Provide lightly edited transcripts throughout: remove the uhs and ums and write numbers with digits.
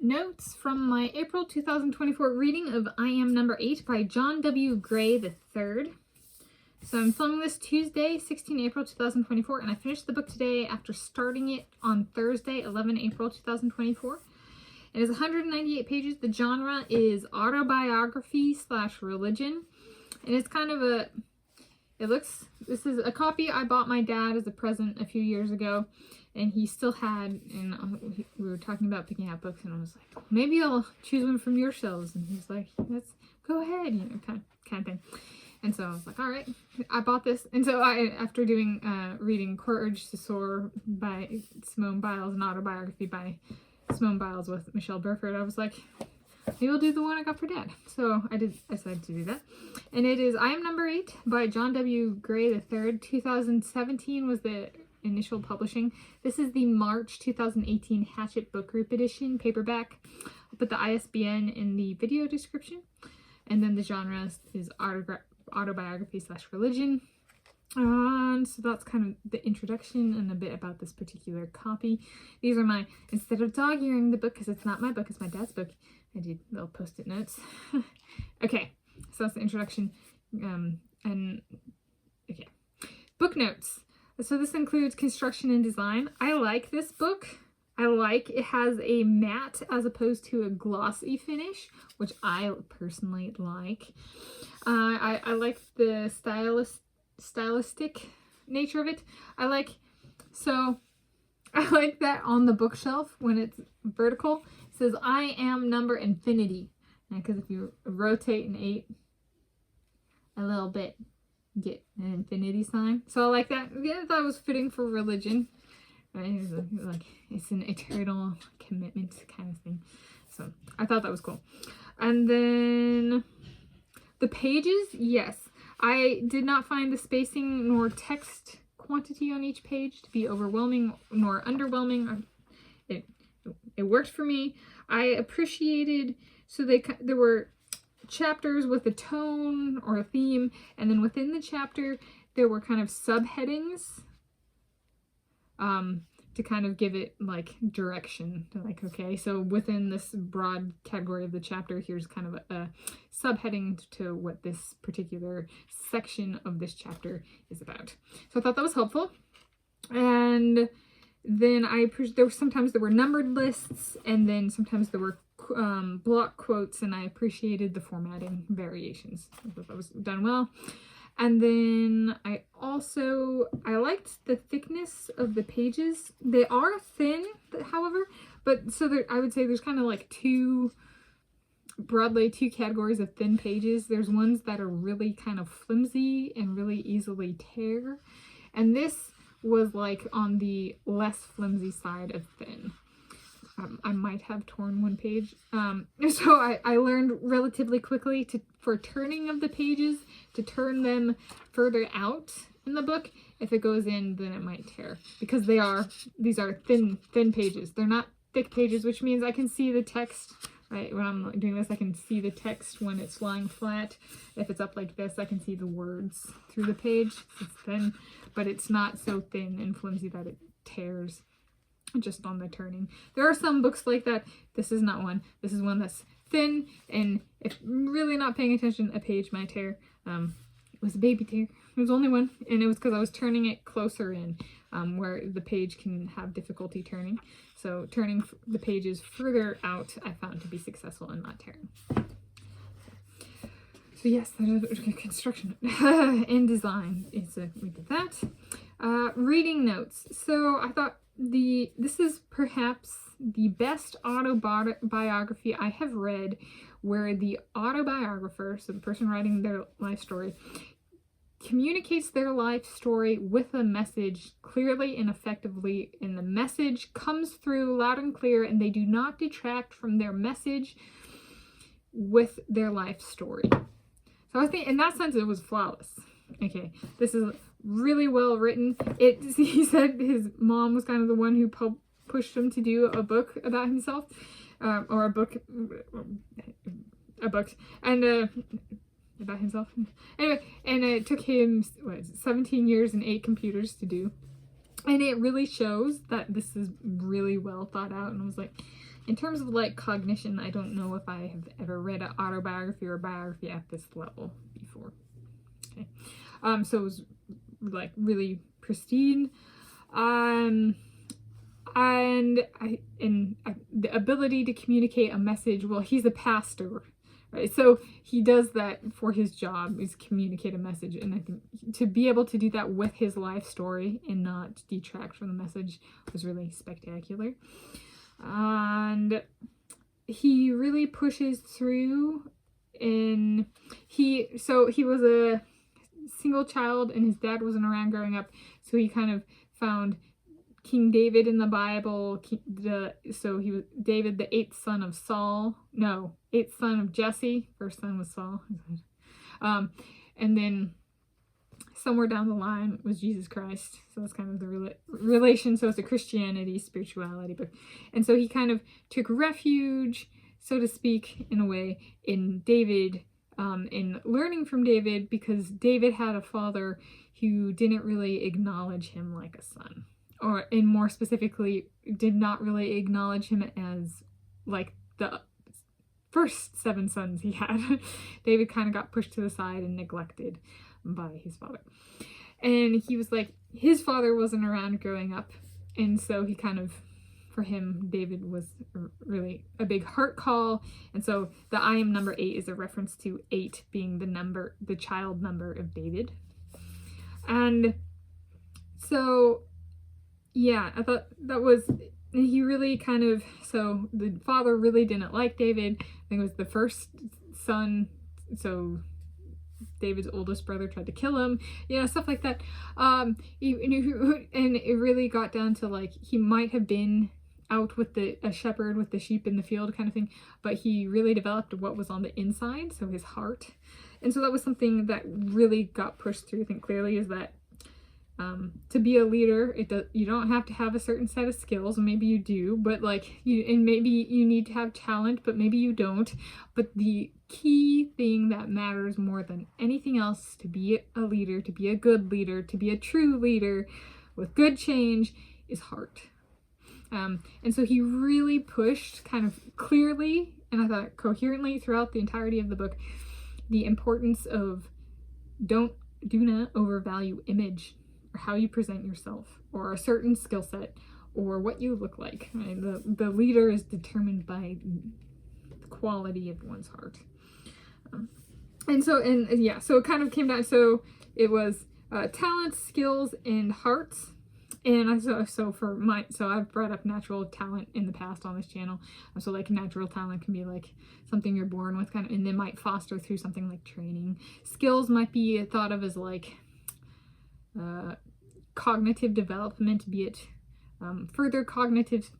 notes from my April 2024 reading of I Am Number 8 by John W. Gray III. So I'm filming this Tuesday, 16 April 2024, and I finished the book today after starting it on Thursday, 11 April 2024. It is 198 pages. The genre is autobiography / religion, and it's kind of a, this is a copy I bought my dad as a present a few years ago, and he still had, and we were talking about picking out books, and I was like, maybe I'll choose one from your shelves, and he's like, let's go ahead, you know, kind of thing. And so I was like, all right, I bought this. And so after reading Courage to Soar by Simone Biles, an autobiography by Simone Biles with Michelle Burford, I was like, maybe we'll do the one I got for Dad. So I decided to do that. And it is I Am Number 8 by John W. Gray III. 2017 was the initial publishing. This is the March 2018 Hatchet Book Group edition, paperback. I'll put the ISBN in the video description. And then the genre is autobiography / religion. And so that's kind of the introduction and a bit about this particular copy. These are my, instead of dog-earing the book, because it's not my book, it's my dad's book, I did little post-it notes. Okay, so that's the introduction. Okay. Book notes. So this includes construction and design. I like this book. I like it has a matte as opposed to a glossy finish, which I personally like. I like the stylistic nature of it. I like that on the bookshelf when it's vertical, it says I am number infinity. Because if you rotate an 8 a little bit, you get an infinity sign. So I like that. Yeah, that was fitting for religion. Right? It's an eternal commitment kind of thing. So I thought that was cool. And then the pages, yes. I did not find the spacing nor text quantity on each page to be overwhelming nor underwhelming. It worked for me. I appreciated, so there were chapters with a tone or a theme, and then within the chapter there were kind of subheadings to kind of give it like direction. Like, okay, so within this broad category of the chapter, here's kind of a subheading to what this particular section of this chapter is about. So I thought that was helpful. And then sometimes there were numbered lists, and then sometimes there were block quotes, and I appreciated the formatting variations. I thought that was done well. And then I liked the thickness of the pages. They are thin, however, but so I would say there's kind of like broadly two categories of thin pages. There's ones that are really kind of flimsy and really easily tear. And this was like on the less flimsy side of thin. I might have torn one page. So I learned relatively quickly for turning of the pages to turn them further out in the book. If it goes in, then it might tear, because these are thin pages. They're not thick pages, which means I can see the text, right? When I'm doing this, I can see the text when it's lying flat. If it's up like this, I can see the words through the page. It's thin, but it's not so thin and flimsy that it tears just on the turning. There are some books like that. This is not one. This is one that's thin, and if really not paying attention, a page might tear. It was a baby tear. It was only one, and it was because I was turning it closer in, where the page can have difficulty turning. So turning the pages further out, I found to be successful in not tearing. So yes, construction and design. We did that. Reading notes. So I thought this is perhaps the best autobiography I have read, where the autobiographer, so the person writing their life story, communicates their life story with a message clearly and effectively, and the message comes through loud and clear, and they do not detract from their message with their life story. So I think in that sense it was flawless. Okay, this is really well written. He said his mom was kind of the one who pushed him to do a book about himself, or a book, and about himself. Anyway, and it took him 17 years and 8 computers to do. And it really shows that this is really well thought out. And I was like, in terms of like cognition, I don't know if I have ever read an autobiography or biography at this level before. Okay. So it was like really pristine. And the ability to communicate a message. Well, he's a pastor, right? So he does that for his job, is communicate a message. And I think to be able to do that with his life story and not detract from the message was really spectacular. And he really pushes through. And he was a single child, and his dad wasn't around growing up, so he kind of found King David in the Bible. So he was David, the eighth son of Jesse. First son was Saul. And then somewhere down the line was Jesus Christ. So it's kind of the relation. So it's a Christianity, spirituality book. And so he kind of took refuge, so to speak, in a way, in David, in learning from David, because David had a father who didn't really acknowledge him like a son. And more specifically, did not really acknowledge him as like the first 7 sons he had. David kind of got pushed to the side and neglected by his father. And he was like, his father wasn't around growing up. And so he kind of, for him, David was really a big heart call. And so the I am number 8 is a reference to 8 being the child number of David. And so, yeah, I thought that was, he really kind of, so the father really didn't like David. I think it was the first son, so David's oldest brother tried to kill him, stuff like that. And it really got down to like, he might have been out with a shepherd with the sheep in the field kind of thing, but he really developed what was on the inside, so his heart. And so that was something that really got pushed through, I think, clearly, is that to be a leader, you don't have to have a certain set of skills. Maybe you do, but and maybe you need to have talent, but maybe you don't. But the key thing that matters more than anything else to be a leader, to be a good leader, to be a true leader with good change, is heart. And so he really pushed kind of clearly, and I thought coherently throughout the entirety of the book, the importance of do not overvalue image, or how you present yourself, or a certain skill set, or what you look like. Right? The leader is determined by the quality of one's heart. So it kind of came down, so it was talents, skills, and hearts. And I've brought up natural talent in the past on this channel. So like natural talent can be like something you're born with, kind of, and they might foster through something like training. Skills might be thought of as like cognitive development, be it further cognitive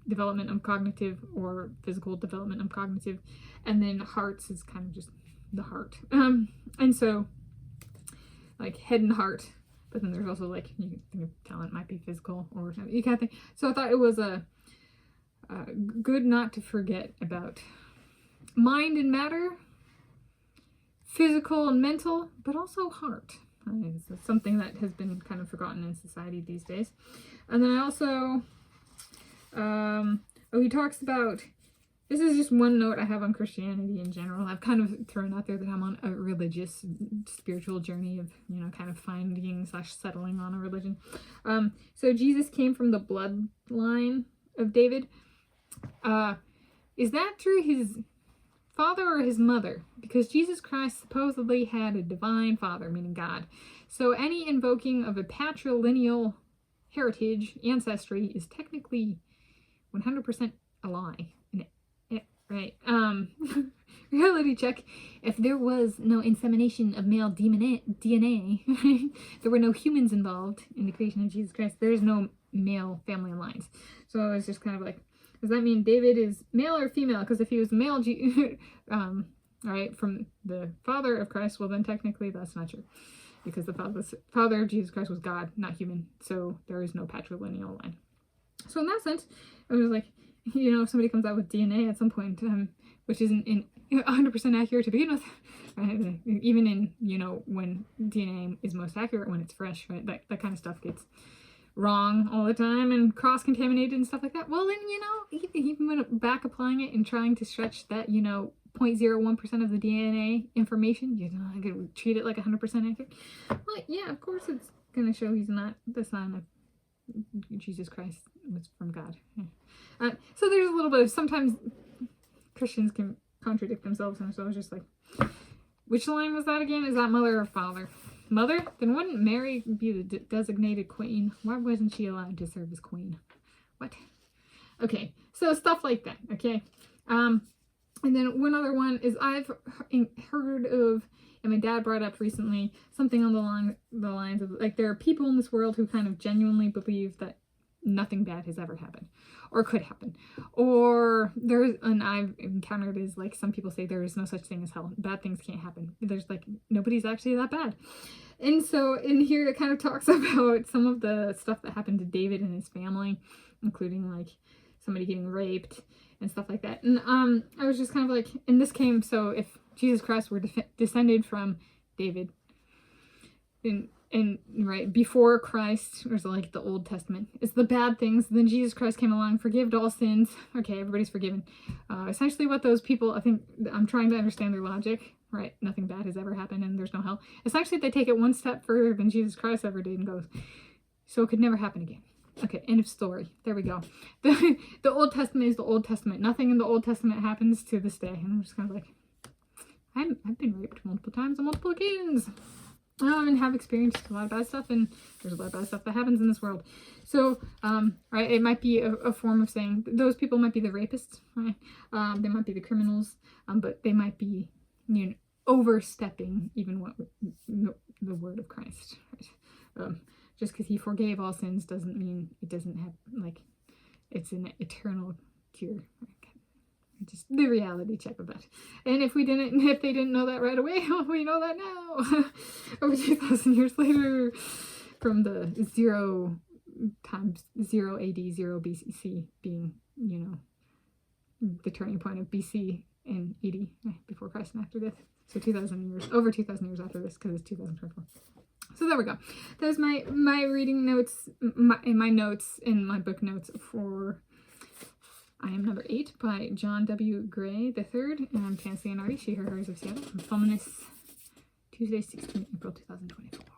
development of cognitive, or physical development of cognitive. And then hearts is kind of just the heart. And so like head and heart. But then there's also like, you can think of talent might be physical or something, you kind of think. So I thought it was a good not to forget about mind and matter, physical and mental, but also heart. It's something that has been kind of forgotten in society these days. And then I also, he talks about, this is just one note I have on Christianity in general. I've kind of thrown out there that I'm on a religious, spiritual journey of, kind of finding / settling on a religion. So Jesus came from the bloodline of David. Is that through his father or his mother? Because Jesus Christ supposedly had a divine father, meaning God. So any invoking of a patrilineal heritage, ancestry, is technically 100% a lie. Right. Reality check. If there was no insemination of male DNA, there were no humans involved in the creation of Jesus Christ. There is no male family lines. So I was just kind of like, does that mean David is male or female? Because if he was male, right, from the father of Christ, well then technically that's not true. Because the father of Jesus Christ was God, not human. So there is no patrilineal line. So in that sense, I was like, if somebody comes out with DNA at some point, which isn't 100% accurate to begin with, right? Even in, when DNA is most accurate when it's fresh, right? That kind of stuff gets wrong all the time and cross-contaminated and stuff like that. Well, then, you know, even when back applying it and trying to stretch that, you know, 0.01% of the DNA information, you know, I could treat it like 100% accurate. Well, yeah, of course it's going to show he's not the son of Jesus Christ, was from God. Yeah. So there's a little bit of, sometimes Christians can contradict themselves, and so I was just like, which line was that again? Is that mother or father? Mother? Then wouldn't Mary be the designated queen? Why wasn't she allowed to serve as queen? What? Okay, so stuff like that, okay? And then one other one is I've heard of, and my dad brought up recently, something on the lines of, like, there are people in this world who kind of genuinely believe that nothing bad has ever happened or could happen. Or there's, and I've encountered is, like, some people say there is no such thing as hell. Bad things can't happen. There's, like, nobody's actually that bad. And so in here it kind of talks about some of the stuff that happened to David and his family, including, like, somebody getting raped and stuff like that. And I was just kind of like, and this came, so if Jesus Christ were descended from David, and right before Christ, or so, like, the Old Testament, it's the bad things, then Jesus Christ came along, forgave all sins. Okay, everybody's forgiven. Essentially what those people, I think, I'm trying to understand their logic, right? Nothing bad has ever happened and there's no hell. Essentially they take it one step further than Jesus Christ ever did and goes, so it could never happen again. Okay, end of story. There we go. The Old Testament is the Old Testament. Nothing in the Old Testament happens to this day. And I'm just kind of like, I've been raped multiple times on multiple occasions. And have experienced a lot of bad stuff, and there's a lot of bad stuff that happens in this world. So, right, it might be a form of saying those people might be the rapists, right? They might be the criminals, but they might be, you know, overstepping even what the word of Christ, right? Just because he forgave all sins doesn't mean it doesn't have, like, it's an eternal cure. Just the reality check of that. And if they didn't know that right away, well, we know that now. Over 2,000 years later, from the 0 times 0 AD, 0 BC being, you know, the turning point of BC and AD, before Christ and after death. So 2,000 years, over 2,000 years after this, because it's 2024. So there we go. That was my reading notes, my notes in my book notes for I Am Number 8 by John W. Gray III, and I'm Tanis Leonhardi, she, her, hers of Seattle. I'm filming this Tuesday, 16 April 2024.